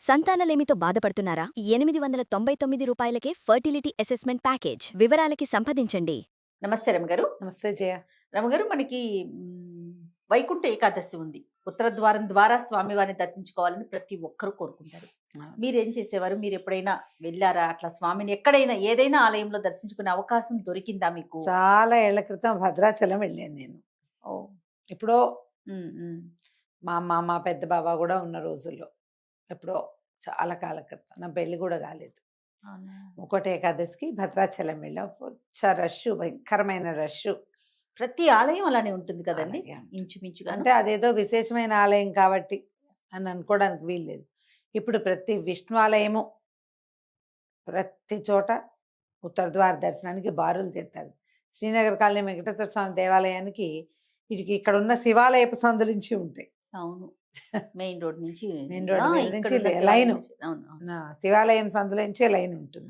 సంతానలేమితో బాధపడుతున్నారా? 899 రూపాయలకే fertility assessment package. వివరాలకి సంప్రదించండి. నమస్తే రమగారు. నమస్తే జయ. రమగారు, మనకి వైకుంఠ ఏకాదశి ఉంది. ఉత్తర ద్వారం ద్వారా స్వామివారిని దర్శించుకోవాలని ప్రతి ఒక్కరూ కోరుకుంటారు. మీరేం చేసేవారు? మీరు ఎప్పుడైనా వెళ్ళారా అట్లా స్వామిని? ఎక్కడైనా ఏదైనా ఆలయంలో దర్శించుకునే అవకాశం దొరికిందా మీకు? చాలా ఏళ్ల క్రితం భద్రాచలం వెళ్ళాను నేను. ఎప్పుడో మా అమ్మ మా పెద్ద బాబా కూడా ఉన్న రోజుల్లో, ఎప్పుడో చాలా కాలం క్రితం. నా పెళ్లి కూడా కాలేదు. ఒకటి ఏకాదశికి భద్రాచలం వెళ్ళాం. రష్, భయంకరమైన రష్. ప్రతి ఆలయం అలానే ఉంటుంది కదండి, ఇంచుమించుగా. అంటే అదేదో విశేషమైన ఆలయం కాబట్టి అని అనుకోవడానికి వీల్లేదు. ఇప్పుడు ప్రతి విష్ణు ఆలయము ప్రతి చోట ఉత్తర ద్వార దర్శనానికి బారులు తీరుతారు. శ్రీనగర్ కాలనీ వెంకటేశ్వర స్వామి దేవాలయానికి ఇక్కడ ఉన్న శివాలయపు సందు నుంచి ఉంటాయి. అవును, మెయిన్ రోడ్ నుంచి లైన్, శివాలయం సందులో నుంచే లైన్ ఉంటుంది.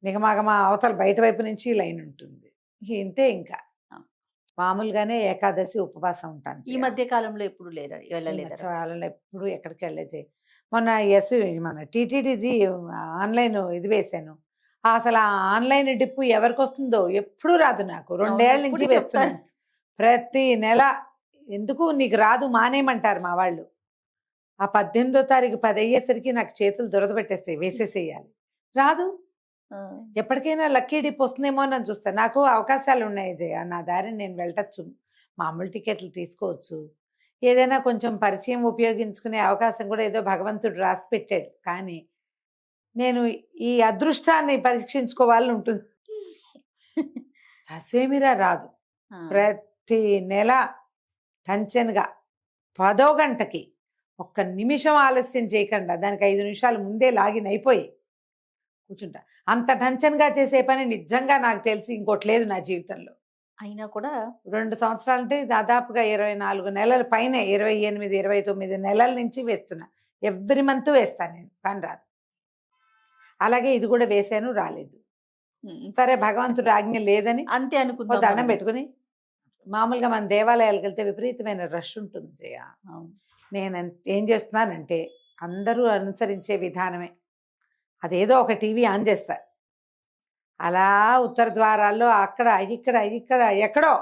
నిగమాగమ అవతల బయట వైపు నుంచి లైన్ ఉంటుంది. ఇంతే. ఇంకా మామూలుగానే ఏకాదశి ఉపవాసం ఉంటాను. ఈ మధ్య కాలంలో ఎప్పుడు కాలంలో ఎప్పుడు ఎక్కడికి వెళ్ళలేదు. మొన్న మన టీటీడీది ఆన్లైన్ ఇది వేశాను. అసలు ఆ ఆన్లైన్ డిప్పు ఎవరికి వస్తుందో ఎప్పుడు రాదు. నాకు 2 ఏళ్ల నుంచి వేస్తున్నాను. ప్రతి నెల ఎందుకు నీకు రాదు మానేయమంటారు మా వాళ్ళు. ఆ 18వ తారీఖు 10 అయ్యేసరికి నాకు చేతులు దురద పెట్టేస్తాయి, వేసేసేయాలి. రాదు. ఎప్పటికైనా లక్కీ డిప్ వస్తుందేమో అని చూస్తాను. నాకు అవకాశాలు ఉన్నాయి జయ, నా దారిని నేను వెళ్ళచ్చు. మామూలు టికెట్లు తీసుకోవచ్చు. ఏదైనా కొంచెం పరిచయం ఉపయోగించుకునే అవకాశం కూడా ఏదో భగవంతుడు రాసి పెట్టాడు. కానీ నేను ఈ అదృష్టాన్ని పరీక్షించుకోవాలని ఉంటుంది. సస్వేమిరా రాదు. ప్రతి నెల టెన్షన్గా 10వ గంటకి 1 నిమిషం ఆలస్యం చేయకుండా దానికి 5 నిమిషాలు ముందే లాగిన్ అయిపోయి కూర్చుంటా. అంత టెన్షన్గా చేసే పని నిజంగా నాకు తెలిసి ఇంకోటి లేదు నా జీవితంలో. అయినా కూడా 2 సంవత్సరాలంటే దాదాపుగా 24 నెలల పైన, 28, 29 నెలల నుంచి వేస్తున్నా. ఎవ్రీ మంత్ వేస్తాను నేను, కానీ రాదు. అలాగే ఇది కూడా వేసాను, రాలేదు. సరే, భగవంతుడు ఆజ్ఞ లేదని అంతే అనుకుంటా దండం పెట్టుకుని మామూలుగా మన దేవాలయాలకు వెళ్తే విపరీతమైన రష్ ఉంటుంది జయ. నేను ఏం చేస్తున్నానంటే అందరూ అనుసరించే విధానమే. అదేదో ఒక టీవీ ఆన్ చేస్తారు, అలా ఉత్తర ద్వారాల్లో అక్కడ ఇక్కడ ఎక్కడో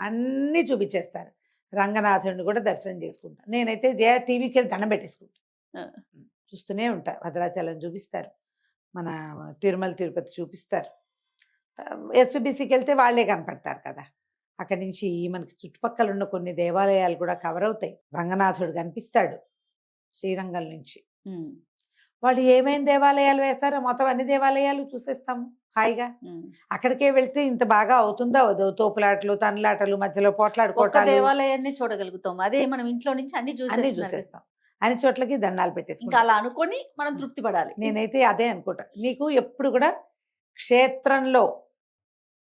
అన్నీ చూపించేస్తారు. రంగనాథుడిని కూడా దర్శనం చేసుకుంటాను. నేనైతే జయ టీవీకి వెళ్ళి దండం పెట్టేసుకుంటాను. చూస్తూనే ఉంటా. భద్రాచలం చూపిస్తారు, మన తిరుమల తిరుపతి చూపిస్తారు. ఎస్బీసీకి వెళ్తే వాళ్ళే కనపడతారు కదా. అక్కడి నుంచి మనకి చుట్టుపక్కల ఉన్న కొన్ని దేవాలయాలు కూడా కవర్ అవుతాయి. రంగనాథుడు కనిపిస్తాడు శ్రీరంగం నుంచి. వాళ్ళు ఏమేమి దేవాలయాలు వేస్తారో మొత్తం అన్ని దేవాలయాలు చూసేస్తాము హాయిగా. అక్కడికే వెళ్తే ఇంత బాగా అవుతుందా అవదో? తోపులాటలు, తనలాటలు, మధ్యలో పోట్లాడుకోవటాలు. దేవాలయాన్ని చూడగలుగుతాం. అదే మనం ఇంట్లో నుంచి అన్ని చూసేస్తాం. అన్ని చోట్లకి దండాలు పెట్టేస్తాం. అలా అనుకొని మనం తృప్తి పడాలి. నేనైతే అదే అనుకుంటా. నీకు ఎప్పుడు కూడా క్షేత్రంలో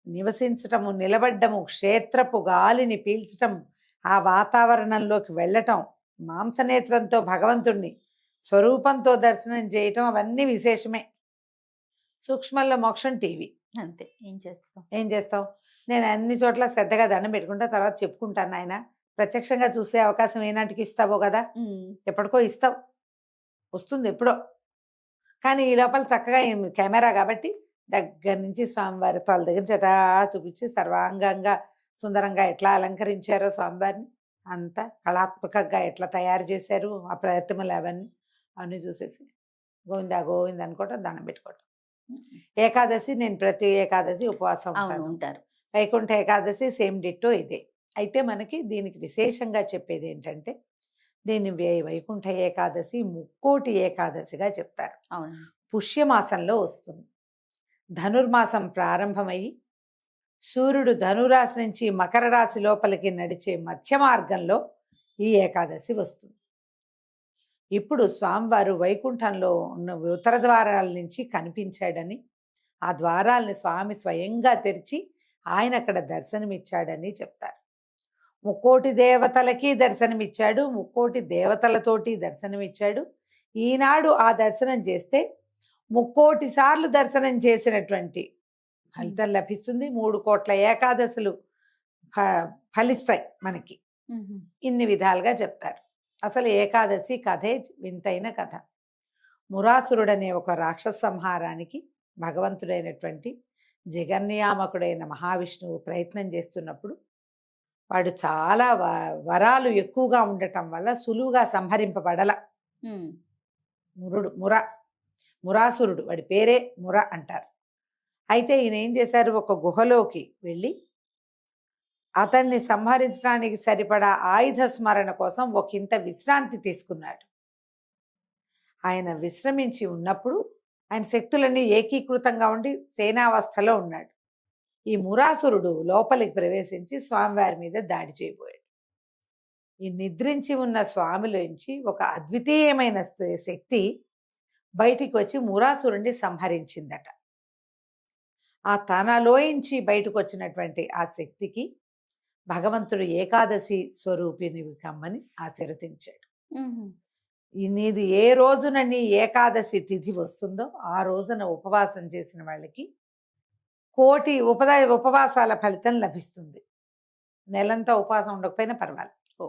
నివసించటము, నిలబడ్డము, క్షేత్రపు గాలిని పీల్చటం, ఆ వాతావరణంలోకి వెళ్ళటం, మాంసనేత్రంతో భగవంతుణ్ణి స్వరూపంతో దర్శనం చేయటం, అవన్నీ విశేషమే. సూక్ష్మంలో మోక్షం టీవీ. అంతే. ఏం చేస్తాం? నేను అన్ని చోట్ల శ్రద్ధగా దండం పెట్టుకుంటా, తర్వాత చెప్పుకుంటాను. ఆయన ప్రత్యక్షంగా చూసే అవకాశం ఏనాటికి ఇస్తావో కదా, ఎప్పటికో ఇస్తావు, వస్తుంది ఎప్పుడో. కానీ ఈ లోపల చక్కగా కెమెరా కాబట్టి దగ్గర నుంచి స్వామివారి తల దగ్గర చటా చూపించి సర్వాంగంగా సుందరంగా ఎట్లా అలంకరించారో స్వామివారిని, అంతా కళాత్మకంగా ఎట్లా తయారు చేశారు ఆ ప్రతిమలు, అవన్నీ చూసేసి గోవిందా గోవింద అనుకోవటం, దండం పెట్టుకోవటం. ఏకాదశి నేను ప్రతి ఏకాదశి ఉపవాసం ఉంటారు. వైకుంఠ ఏకాదశి సేమ్ డిట్టో ఇదే. అయితే మనకి దీనికి విశేషంగా చెప్పేది ఏంటంటే, దీన్ని వైకుంఠ ఏకాదశి ముక్కోటి ఏకాదశిగా చెప్తారు. పుష్యమాసంలో వస్తుంది. ధనుర్మాసం ప్రారంభమయ్యి సూర్యుడు ధనురాశి నుంచి మకర రాశి లోపలికి నడిచే మధ్య మార్గంలో ఈ ఏకాదశి వస్తుంది. ఇప్పుడు స్వామివారు వైకుంఠంలో ఉన్న ఉత్తర ద్వారాల నుంచి కనిపించాడని, ఆ ద్వారాలని స్వామి స్వయంగా తెరిచి ఆయన అక్కడ దర్శనమిచ్చాడని చెప్తారు. 3 దేవతలకి దర్శనమిచ్చాడు, 3 దేవతలతోటి దర్శనమిచ్చాడు. ఈనాడు ఆ దర్శనం చేస్తే 3 సార్లు దర్శనం చేసినటువంటి ఫలితం లభిస్తుంది. 3 కోట్ల ఏకాదశులు ఫలిస్తాయి మనకి. ఇన్ని విధాలుగా చెప్తారు. అసలు ఏకాదశి కథే వింతైన కథ. మురాసురుడనే ఒక రాక్షస సంహారానికి భగవంతుడైనటువంటి జగన్నియామకుడైన మహావిష్ణువు ప్రయత్నం చేస్తున్నప్పుడు వాడు చాలా వరాలు ఎక్కువగా ఉండటం వల్ల సులువుగా సంహరింపబడల. మురాసురుడు, వాడి పేరే ముర అంటారు. అయితే ఈయన ఏం చేశారు, ఒక గుహలోకి వెళ్ళి అతన్ని సంహరించడానికి సరిపడా ఆయుధ స్మరణ కోసం ఒకంత విశ్రాంతి తీసుకున్నాడు. ఆయన విశ్రమించి ఉన్నప్పుడు ఆయన శక్తులన్నీ ఏకీకృతంగా ఉండి సేనావస్థలో ఉన్నాడు. ఈ మురాసురుడు లోపలికి ప్రవేశించి స్వామివారి మీద దాడి చేయబోయాడు. ఈ నిద్రించి ఉన్న స్వామిలోంచి ఒక అద్వితీయమైన శక్తి బయటికి వచ్చి మురాసురుణ్ణి సంహరించిందట. ఆ తనలోంచి బయటకు వచ్చినటువంటి ఆ శక్తికి భగవంతుడు ఏకాదశి స్వరూపిణి కమ్మని ఆశీర్వదించాడు. నీది ఏ రోజున నీ ఏకాదశి తిథి వస్తుందో ఆ రోజున ఉపవాసం చేసిన వాళ్ళకి కోటి ఉపవాసాల ఫలితం లభిస్తుంది. నెలంతా ఉపవాసం ఉండకపోయినా పర్వాలేదు.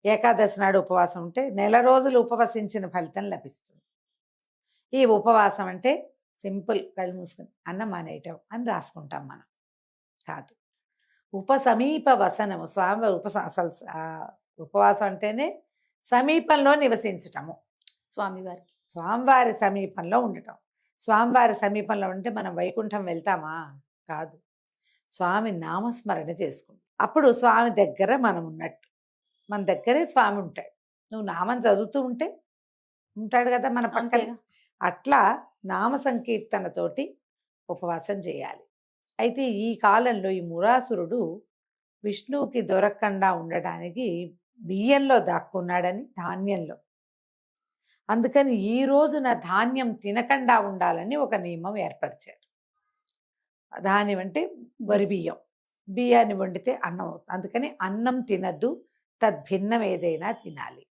ఏకాదశి నాడు ఉపవాసం ఉంటే నెల రోజులు ఉపవసించిన ఫలితం లభిస్తుంది. ఈ ఉపవాసం అంటే సింపుల్, కళ్ళు మూసుకుని అన్నం మానేయటం అని రాసుకుంటాం మనం కాదు. ఉపసమీప వసనము, స్వామివారి అసలు ఉపవాసం అంటేనే సమీపంలో నివసించటము. స్వామివారి సమీపంలో ఉండటం. స్వామివారి సమీపంలో ఉంటే మనం వైకుంఠం వెళ్తామా? కాదు. స్వామి నామస్మరణ చేసుకుంటాం. అప్పుడు స్వామి దగ్గర మనం ఉన్నట్టు, మన దగ్గరే స్వామి ఉంటాడు. నువ్వు నామం చదువుతూ ఉంటే ఉంటాడు కదా మన పక్కన. అట్లా నామ సంకీర్తనతోటి ఉపవాసం చేయాలి. అయితే ఈ కాలంలో ఈ మురాసురుడు విష్ణువుకి దొరకకుండా ఉండడానికి బియ్యంలో దాక్కున్నాడని, ధాన్యంలో. అందుకని ఈ రోజున ధాన్యం తినకుండా ఉండాలని ఒక నియమం ఏర్పరిచారు. ధాన్యం అంటే వరి బియ్యం, బియ్యాన్ని వండితే అన్నం అవుతుంది. అందుకని అన్నం తినద్దు, తద్భిన్నం ఏదైనా తినాలి.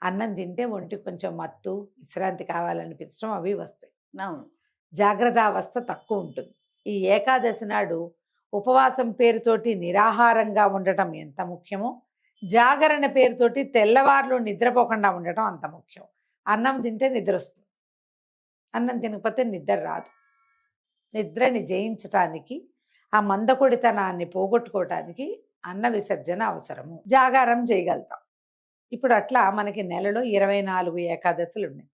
అన్నం తింటే ఒంటికి కొంచెం మత్తు, విశ్రాంతి కావాలనిపించడం అవి వస్తాయి. జాగ్రత్త అవస్థ తక్కువ ఉంటుంది. ఈ ఏకాదశి నాడు ఉపవాసం పేరుతోటి నిరాహారంగా ఉండటం ఎంత ముఖ్యమో, జాగరణ పేరుతోటి తెల్లవారులు నిద్రపోకుండా ఉండటం అంత ముఖ్యం. అన్నం తింటే నిద్ర వస్తుంది, అన్నం తినకపోతే నిద్ర రాదు. నిద్రని జయించటానికి, ఆ మందకొడితనాన్ని పోగొట్టుకోవటానికి అన్న విసర్జన అవసరము. జాగారం చేయగలుగుతాం. ఇప్పుడు అట్లా మనకి నెలలో 24 ఏకాదశులు ఉన్నాయి.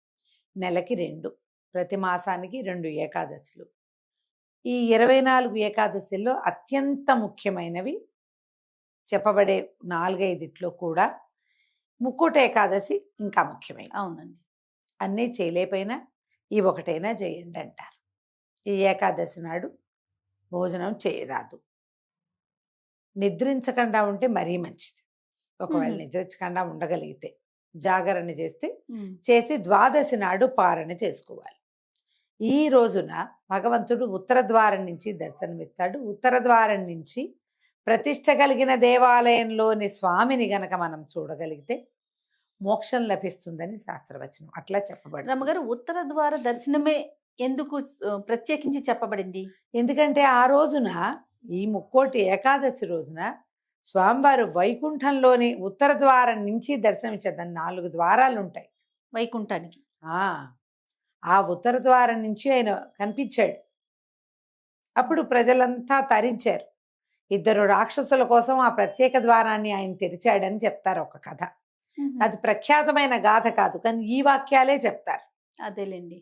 నెలకి 2, ప్రతి మాసానికి 2 ఏకాదశులు. ఈ 24 ఏకాదశుల్లో అత్యంత ముఖ్యమైనవి చెప్పబడే 4-5 కూడా ముక్కోటి ఏకాదశి ఇంకా ముఖ్యమైన. అవునండి. అన్నీ చేయలేకపోయినా ఈ ఒకటైనా చేయండి అంటారు. ఈ ఏకాదశి నాడు భోజనం చేయరాదు. నిద్రించకుండా ఉంటే మరీ మంచిది. ఒకవేళ నిద్రించకుండా ఉండగలిగితే జాగరణ చేసి ద్వాదశి నాడు పారణ చేసుకోవాలి. ఈ రోజున భగవంతుడు ఉత్తర ద్వారం నుంచి దర్శనమిస్తాడు. ఉత్తర ద్వారం నుంచి ప్రతిష్ట కలిగిన దేవాలయంలోని స్వామిని గనక మనం చూడగలిగితే మోక్షం లభిస్తుందని శాస్త్రవచనం అట్లా చెప్పబడింది. రమ్మగారు, ఉత్తర ద్వార దర్శనమే ఎందుకు ప్రత్యేకించి చెప్పబడింది? ఎందుకంటే ఆ రోజున, ఈ ముక్కోటి ఏకాదశి రోజున స్వామివారు వైకుంఠంలోని ఉత్తర ద్వారం నుంచి దర్శనమిచ్చారు. దాన్ని 4 ద్వారాలు ఉంటాయి వైకుంఠానికి. ఆ ఉత్తర ద్వారం నుంచి ఆయన కనిపించాడు. అప్పుడు ప్రజలంతా తరించారు. 2 రాక్షసుల కోసం ఆ ప్రత్యేక ద్వారాన్ని ఆయన తెరిచాడని చెప్తారు ఒక కథ. అది ప్రఖ్యాతమైన గాథ కాదు, కానీ ఈ వాక్యాలే చెప్తారు. అదేలేండి.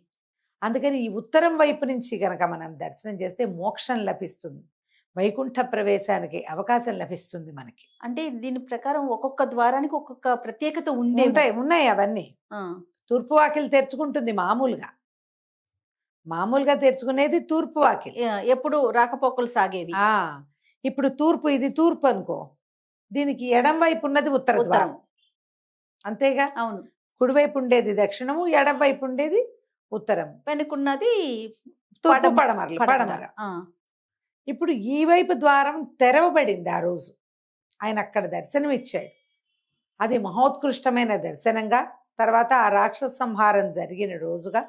అందుకని ఈ ఉత్తరం వైపు నుంచి గనక మనం దర్శనం చేస్తే మోక్షం లభిస్తుంది, వైకుంఠ ప్రవేశానికి అవకాశం లభిస్తుంది మనకి. అంటే దీని ప్రకారం ఒక్కొక్క ద్వారానికి ఒక్కొక్క ప్రత్యేకత ఉన్నాయి అవన్నీ. తూర్పు వాకిలి తెరుచుకుంటుంది మామూలుగా తెరుచుకునేది తూర్పు వాకిలి, ఎప్పుడు రాకపోకలు సాగేవి. ఇప్పుడు తూర్పు, ఇది తూర్పు అనుకో, దీనికి ఎడం వైపు ఉన్నది ఉత్తర ద్వారం, అంతేగా. అవును. కుడివైపు ఉండేది దక్షిణము, ఎడం వైపు ఉండేది ఉత్తరము, వెనుకున్నది తూర్పు, పడమర. ఇప్పుడు ఈ వైపు ద్వారం తెరవబడింది. ఆ రోజు ఆయన అక్కడ దర్శనం ఇచ్చాడు. అది మహోత్కృష్టమైన దర్శనంగా, తర్వాత ఆ రాక్షస సంహారం జరిగిన రోజుగా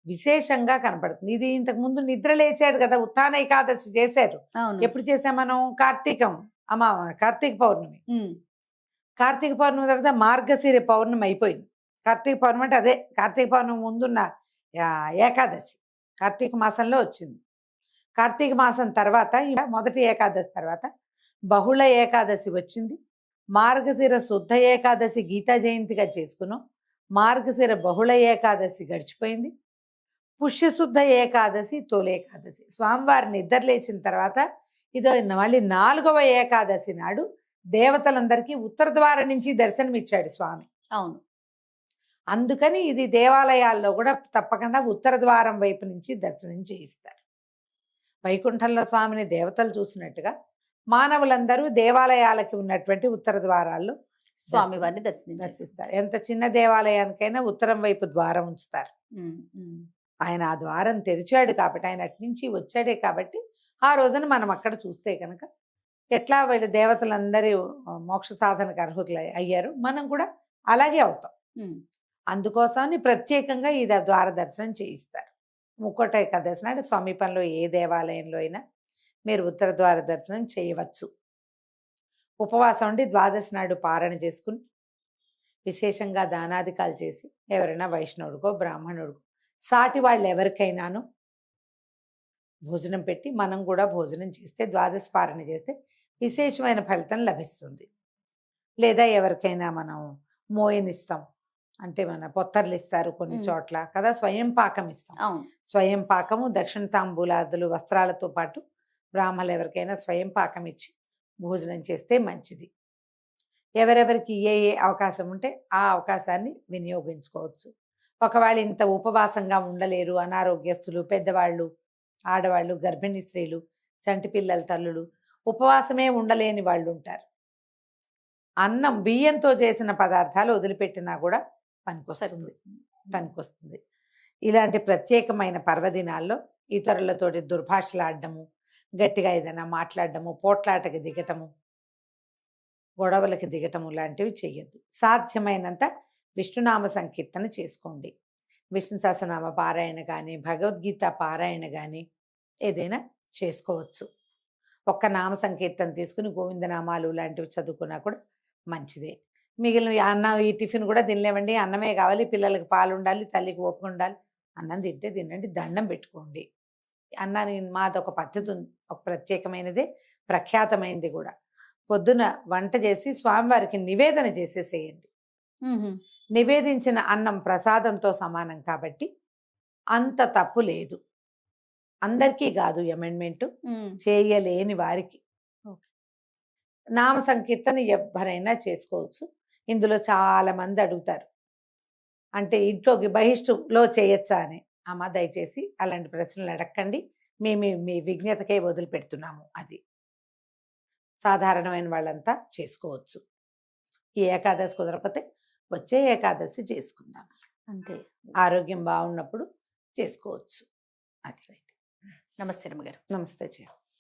విశేషంగా కనపడుతుంది. ఇది ఇంతకు ముందు నిద్ర లేచాడు కదా, ఉత్థాన ఏకాదశి చేశారు. ఎప్పుడు చేసాం మనం? కార్తీక పౌర్ణమి. కార్తీక పౌర్ణమి తర్వాత మార్గశిర పౌర్ణమి అయిపోయింది. కార్తీక పౌర్ణమి అంటే అదే కార్తీక పౌర్ణమి ముందున్న ఏకాదశి కార్తీక మాసంలో వచ్చింది. కార్తీక మాసం తర్వాత మొదటి ఏకాదశి తర్వాత బహుళ ఏకాదశి వచ్చింది. మార్గశిర శుద్ధ ఏకాదశి గీతా జయంతిగా చేసుకున్నాం. మార్గశిర బహుళ ఏకాదశి గడిచిపోయింది. పుష్యశుద్ధ ఏకాదశి తొలి ఏకాదశి స్వామివారి నిద్ర లేచిన తర్వాత ఇదో మళ్ళీ 4వ ఏకాదశి నాడు దేవతలందరికీ ఉత్తర ద్వారం నుంచి దర్శనమిచ్చాడు స్వామి. అవును. అందుకని ఇది దేవాలయాల్లో కూడా తప్పకుండా ఉత్తర ద్వారం వైపు నుంచి దర్శనం చేయిస్తారు. వైకుంఠంలో స్వామిని దేవతలు చూసినట్టుగా మానవులందరూ దేవాలయాలకి ఉన్నటువంటి ఉత్తర ద్వారాల్లో స్వామివారిని దర్శిస్తారు. ఎంత చిన్న దేవాలయానికైనా ఉత్తరం వైపు ద్వారం ఉంచుతారు. ఆయన ఆ ద్వారం తెరిచాడు కాబట్టి, ఆయన అట్నుంచి వచ్చాడే కాబట్టి ఆ రోజున మనం అక్కడ చూస్తే కనుక ఎట్లా వీళ్ళ దేవతలందరూ మోక్ష సాధనకు అర్హులు అయ్యారు, మనం కూడా అలాగే అవుతాం. అందుకోసమని ప్రత్యేకంగా ఈ ద్వార దర్శనం చేయిస్తారు. ముక్కోట ఏకాదశి నాడు సమీపంలో ఏ దేవాలయంలో అయినా మీరు ఉత్తర ద్వార దర్శనం చేయవచ్చు. ఉపవాసం ఉండి ద్వాదశి నాడు పారణ చేసుకుని విశేషంగా దానాదికాలు చేసి ఎవరైనా వైష్ణవుడికో బ్రాహ్మణుడికో సాటి వాళ్ళు ఎవరికైనాను భోజనం పెట్టి మనం కూడా భోజనం చేస్తే ద్వాదశి పారణ చేస్తే విశేషమైన ఫలితం లభిస్తుంది. లేదా ఎవరికైనా మనం మోయనిస్తాం అంటే మన పొత్తర్లు ఇస్తారు కొన్ని చోట్ల కదా, స్వయం పాకం ఇస్తాం. స్వయం పాకము దక్షిణ తాంబూలాదులు వస్త్రాలతో పాటు బ్రాహ్మణులు ఎవరికైనా స్వయం పాకం ఇచ్చి భోజనం చేస్తే మంచిది. ఎవరెవరికి ఏ ఏ అవకాశం ఉంటే ఆ అవకాశాన్ని వినియోగించుకోవచ్చు. ఒకవేళ ఇంత ఉపవాసంగా ఉండలేరు, అనారోగ్యస్తులు, పెద్దవాళ్ళు, ఆడవాళ్ళు, గర్భిణీ స్త్రీలు, చంటి పిల్లల తల్లులు, ఉపవాసమే ఉండలేని వాళ్ళు ఉంటారు. అన్నం బియ్యంతో చేసిన పదార్థాలు వదిలిపెట్టినా కూడా పనికొస్తుంది. ఇలాంటి ప్రత్యేకమైన పర్వదినాల్లో ఇతరులతోటి దుర్భాషలాడడము, గట్టిగా ఏదైనా మాట్లాడడము, పోట్లాటకి దిగటము, గొడవలకి దిగటము లాంటివి చెయ్యొద్దు. సాధ్యమైనంత విష్ణునామ సంకీర్తన చేసుకోండి. విష్ణు సహస్రనామ పారాయణ కానీ భగవద్గీత పారాయణ కానీ ఏదైనా చేసుకోవచ్చు. ఒక్క నామ సంకీర్తన తీసుకుని గోవిందనామాలు లాంటివి చదువుకున్నా కూడా మంచిదే. మిగిలిన అన్నం ఈ టిఫిన్ కూడా తినలేమండి, అన్నమే కావాలి, పిల్లలకి పాలు ఉండాలి, తల్లికి ఓపిక ఉండాలి, అన్నం తింటే తినండి, దండం పెట్టుకోండి. అన్నాన్ని మాదొక పద్ధతి ఉంది, ఒక ప్రత్యేకమైనదే, ప్రఖ్యాతమైనది కూడా. పొద్దున వంట చేసి స్వామివారికి నివేదన చేసేసేయండి. నివేదించిన అన్నం ప్రసాదంతో సమానం కాబట్టి అంత తప్పు లేదు. అందరికీ కాదు అమెండ్మెంట్, చేయలేని వారికి. నామ సంకీర్తన ఎవరైనా చేసుకోవచ్చు. ఇందులో చాలా మంది అడుగుతారు, అంటే ఇంట్లోకి బహిష్టులో చేయొచ్చా అని. అమ్మ దయచేసి అలాంటి ప్రశ్నలు అడగండి, మేము మీ విజ్ఞతకే వదిలిపెడుతున్నాము. అది సాధారణమైన వాళ్ళంతా చేసుకోవచ్చు. ఈ ఏకాదశి కుదరకపోతే వచ్చే ఏకాదశి చేసుకుందాం, అంతే. ఆరోగ్యం బాగున్నప్పుడు చేసుకోవచ్చు. అది. నమస్తే రమ్మగారు. నమస్తే.